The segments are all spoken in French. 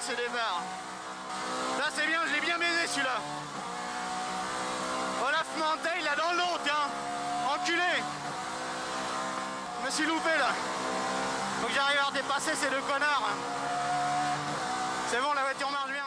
ce départ. Là c'est bien, je l'ai bien baisé celui-là. Olaf Mantey, là dans l'eau, tiens. Enculé. Je me suis loupé là. Faut que j'arrive à redépasser ces deux connards. C'est bon, la voiture marche bien.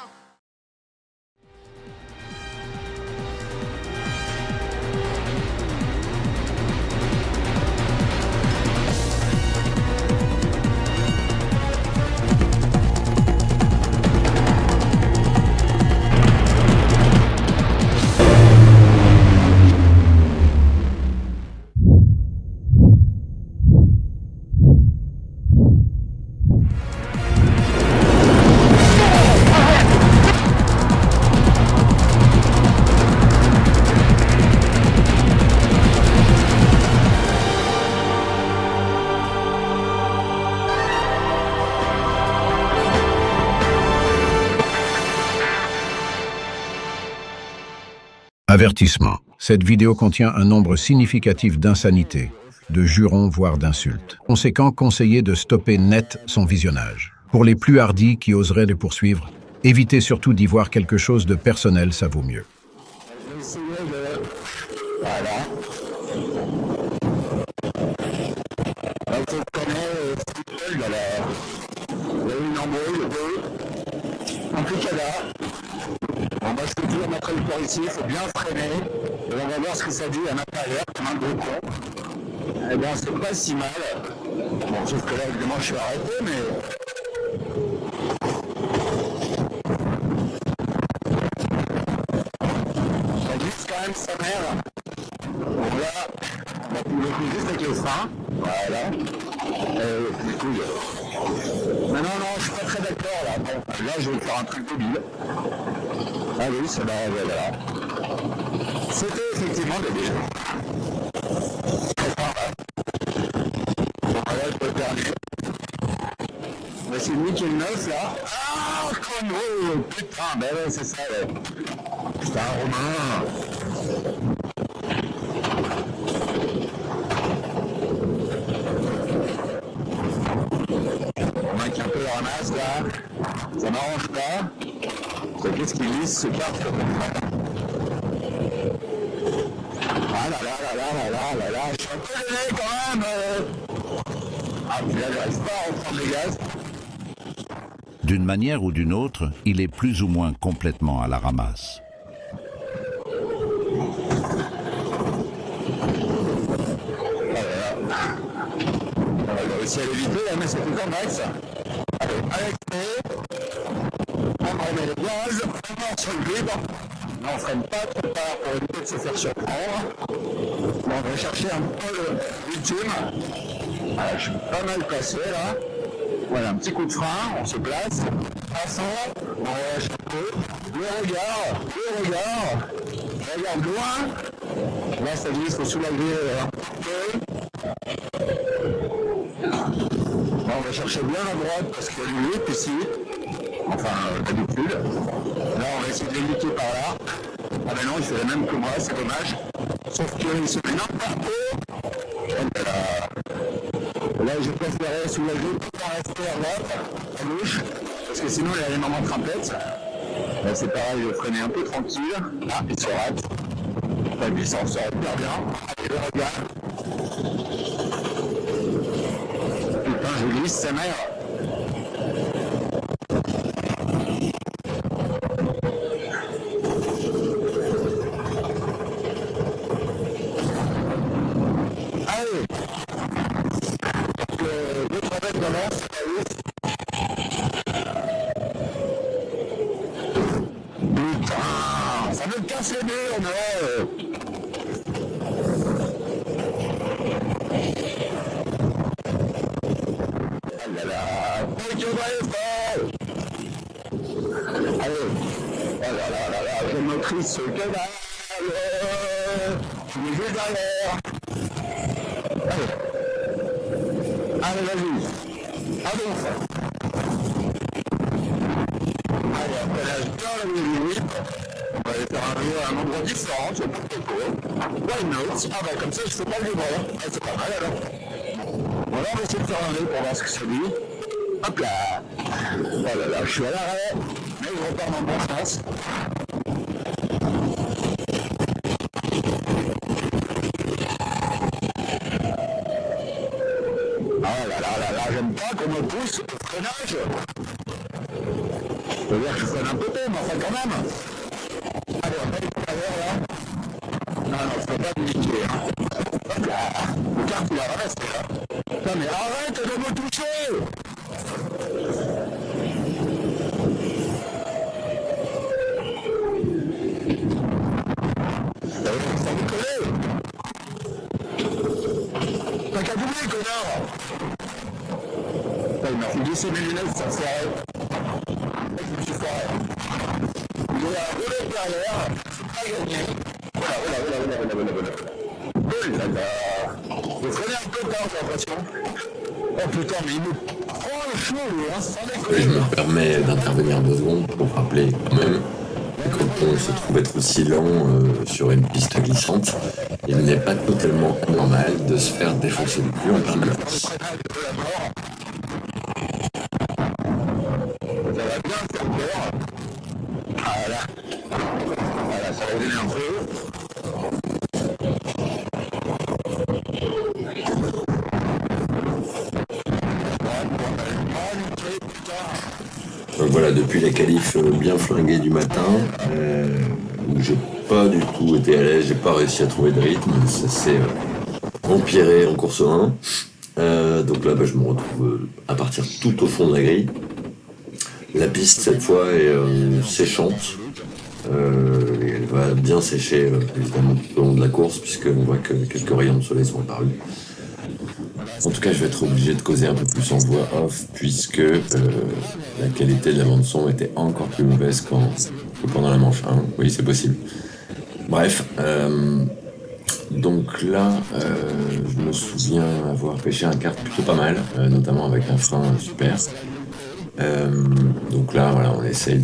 Avertissement. Cette vidéo contient un nombre significatif d'insanités, de jurons voire d'insultes. Conséquent, conseillez de stopper net son visionnage. Pour les plus hardis qui oseraient le poursuivre, évitez surtout d'y voir quelque chose de personnel, ça vaut mieux. Je vais essayer de... Voilà. Donc je connais Steve, il y a eu une embrouille, deux, un plicada. Bon bah je peux toujours mettre le corps ici, il faut bien freiner. Et on va voir ce que ça dit à l'intérieur, comme un gros con. Eh bien c'est pas si mal. Bon sauf que là évidemment je suis arrêté mais... Ça glisse quand même sa mère. Donc là, on va pouvoir juste avec les freins. Voilà. Du coup, mais non, je suis pas très d'accord là. Bon, là, je vais faire un truc débile. Ah oui, ça va, voilà. C'était effectivement débile. Bon, là, je peux le dernier. On va essayer de niquer le 9 là. Ah, connerie, putain, ben ouais, c'est ça, ouais. Putain, Romain. Romain qui un peu le ramasse là. Ça m'arrange pas. Qu'est-ce qu'il glisse ce carte? Ah là là là là là là là, je suis un peu gêné quand même. Ah, puis là, j'arrive pas à reprendre les gaz. D'une manière ou d'une autre, il est plus ou moins complètement à la ramasse. On va réussir à l'éviter là, mais c'est toujours max. Allez, avec on remet le gaz, on monte sur le libre. Là, on freine pas trop tard pour éviter de se faire surprendre. Bon, on va chercher un peu l'ultime. Voilà, je suis pas mal placé là. Voilà, un petit coup de frein, on se place. Passons, on relâche un peu. Le regard. Regarde loin. Là, ça dit, il faut soulager un peu. Bon, on va chercher bien à droite parce qu'il y a du 8 ici. Enfin, d'habitude. Là, on va essayer de l'éviter par là. Ah ben non, il fait la même que moi, c'est dommage. Sauf qu'il se met n'importe où. Là, je préférais soulager pour rester à droite, à gauche, parce que sinon, il y a les moments trempettes. Là, c'est pareil, je freinais un peu tranquille. Ah, il se rate. Là, lui, il s'en sort hyper bien. Allez, le regard. Putain, je glisse sa mère. Allez. Deux trempettes commencent. Putain, ça me casse les murs, non. Ah là là, faut que je allez, oh là là là là, je maîtrise ce que dalle. Je mets juste derrière. Allez, vas-y. À bon. Allez, après là, je tiens la musique. On va aller faire un jeu à un endroit différent, c'est pas trop cool. Why not? Ah bah comme ça, je fais pas le vibreur. Ah, c'est pas mal alors. Voilà, on va essayer de faire un jeu pour voir ce que ça dit. Hop là. Oh là là, je suis à l'arrêt, mais je repars dans le bon sens. Ah là là là là, j'aime pas qu'on me pousse au freinage. Je veux dire que je freine un peu tôt, mais enfin quand même. Allez, on va aller tout à l'heure là. Non, non, je peux pas me niquer. Hein. Hop là. Le kart il va rester là. Putain, mais arrête de me toucher. T'as décollé. T'as qu'à doubler, connard. Il m'a filé ses lunettes, ça foirait. Je me suis foiré. Il est à rouler derrière, c'est pas gagné. Voilà. Oh là là. Vous freinez un peu tard, j'ai l'impression. Oh putain, mais il me prend le chaud, lui, hein, sans déconner. Je me permets d'intervenir 2 secondes pour rappeler quand même que quand on se trouve être aussi lent sur une piste glissante, il n'est pas totalement anormal de se faire défoncer le cul en plein milieu. Ça va bien faire peur. Voilà. Voilà, ça va donner un peu. Donc voilà, depuis les qualifs bien flingués du matin, où j'ai pas du tout été à l'aise, j'ai pas réussi à trouver de rythme, ça s'est empiré en course 1. Donc là, je me retrouve à partir tout au fond de la grille. La piste, cette fois, est séchante. Et elle va bien sécher, évidemment, tout au long de la course, puisqu'on voit que quelques rayons de soleil sont apparus. En tout cas, je vais être obligé de causer un peu plus en voix off, puisque la qualité de la bande-son était encore plus mauvaise que pendant la manche 1. Oui, c'est possible. Bref, donc là, je me souviens avoir pêché un kart plutôt pas mal, notamment avec un frein super. Donc là, voilà, on essaye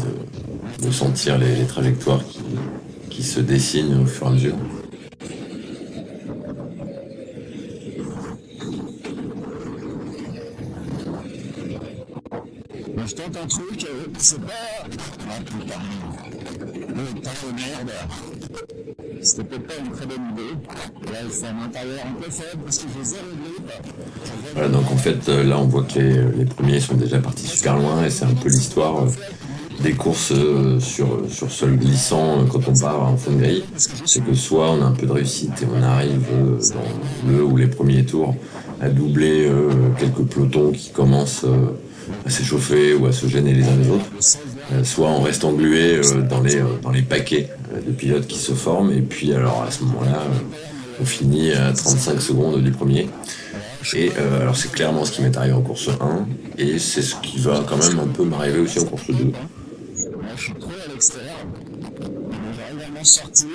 de sentir les trajectoires qui se dessinent au fur et à mesure. Je tente un truc, c'est pas... Ah putain, le temps de merde. C'était peut-être pas une très bonne idée. Là, c'est un intérieur un peu faible parce que j'ai zéro grip. Voilà, donc en fait, là, on voit que les premiers sont déjà partis super loin et c'est un peu l'histoire des courses sur sol glissant quand on part en fin de grille. C'est que soit on a un peu de réussite et on arrive dans le ou les premiers tours à doubler quelques pelotons qui commencent à s'échauffer ou à se gêner les uns les autres, soit on reste englué dans les paquets de pilotes qui se forment, et puis alors à ce moment-là, on finit à 35 secondes du premier. Et alors c'est clairement ce qui m'est arrivé en course 1, et c'est ce qui va quand même un peu m'arriver aussi en course 2. Moi, je suis trop à l'extérieur. J'arrive à m'en sortir.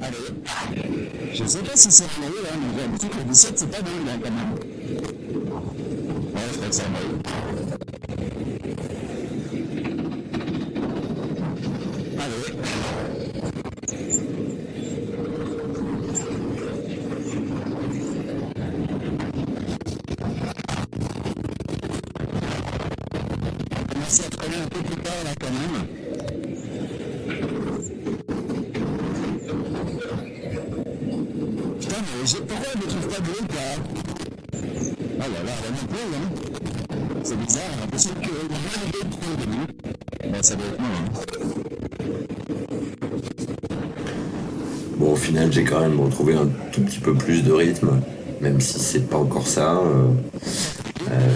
Allez. Je sais pas si c'est un maillot, hein, mais j'ai l'habitude que le 17, c'est pas dingue, là, quand même. Ouais, je crois que c'est un maillot. Allez. Merci à traîner un peu plus tard, là, quand même. Putain, mais pourquoi je ne trouve pas de route, là? Oh là là, là non plus, hein. C'est bizarre, j'ai l'impression qu'il y a bien idée de trouver de nous. Ben, ça doit être moi, hein. Bon, au final, j'ai quand même retrouvé un tout petit peu plus de rythme, même si c'est pas encore ça.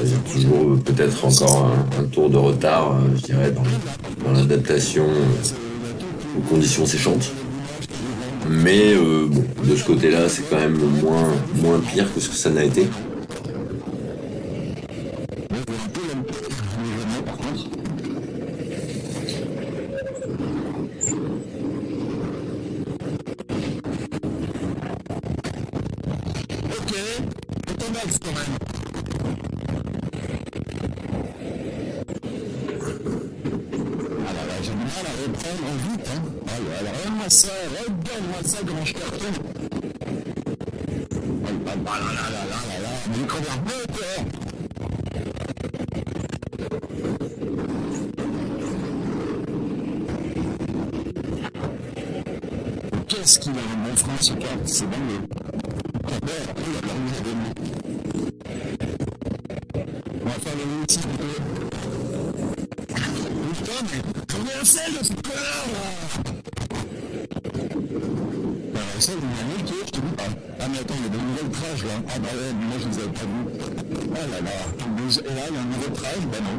J'ai toujours peut-être encore un tour de retard, je dirais, dans l'adaptation aux conditions séchantes. Mais bon, de ce côté-là, c'est quand même moins pire que ce que ça n'a été. Regarde-moi ça, grand carton. Mais il crevère peu, quoi. est-ce qu'il a un bon frein ce car? C'est bon le capeur. Oh là là, vous avez mis. On va faire le outil plutôt. Putain, mais j'en ai assez de ce connard là! Alors ça, vous m'avez dit, je te dis pas. Ah mais attends, il y a de nouvelles trages là. Ah bah ouais, moi je les avais pas vues. Ah là là. Et là, il y a un nouveau trage, bah non.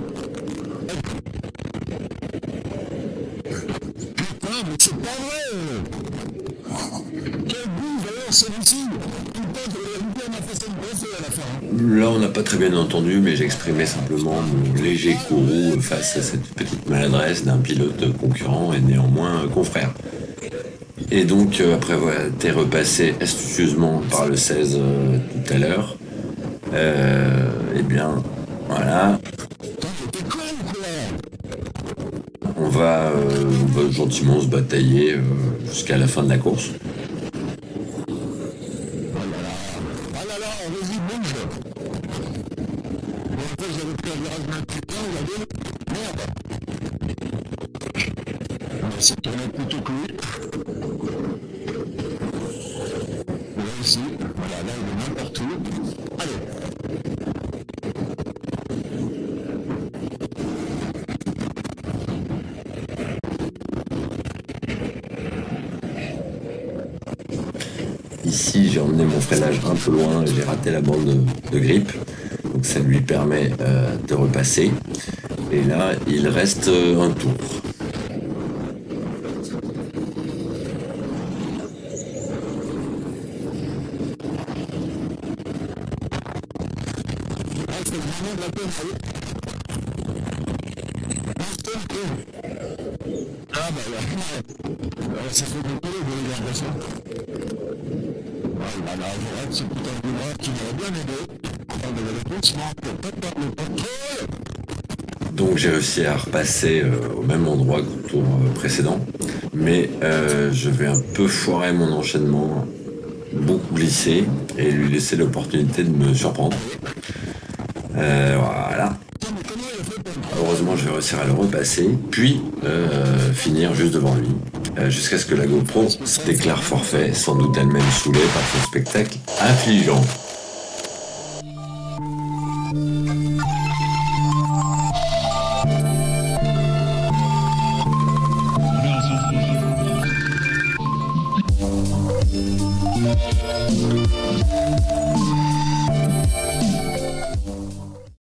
Putain, mais c'est pas vrai! Quel goût d'ailleurs celui-ci! Putain, on a fait ça de brosser à la fin. Là, on n'a pas très bien entendu, mais j'exprimais simplement mon léger courroux face à cette petite maladresse d'un pilote concurrent et néanmoins confrère. Et donc, après avoir été repassé astucieusement par le 16 tout à l'heure, eh bien, voilà. On va gentiment se batailler jusqu'à la fin de la course. Ah là là, vas-y, bouge! Bon, après, j'avais pris un virage mal putain, vous avez... Merde! On va essayer de tourner plutôt que lui. Là aussi, voilà, là, il est n'importe où. Allez! Ici, j'ai emmené mon freinage un peu loin et j'ai raté la bande de grippe. Donc ça lui permet de repasser. Et là, il reste un tour. Ah, c'est vraiment de la peine, allez! Ah bah là, ça fait beaucoup de regarder ça. Ah là là, je rate ce putain de virage qui m'aurait bien aidé. On devait le poussement pour pas perdre le contrôle. Donc j'ai réussi à repasser au même endroit qu'au tour précédent. Mais je vais un peu foirer mon enchaînement, beaucoup glisser et lui laisser l'opportunité de me surprendre. Voilà. Heureusement, je vais réussir à le repasser, puis finir juste devant lui, jusqu'à ce que la GoPro se déclare forfait, sans doute elle-même saoulée par ce spectacle affligeant.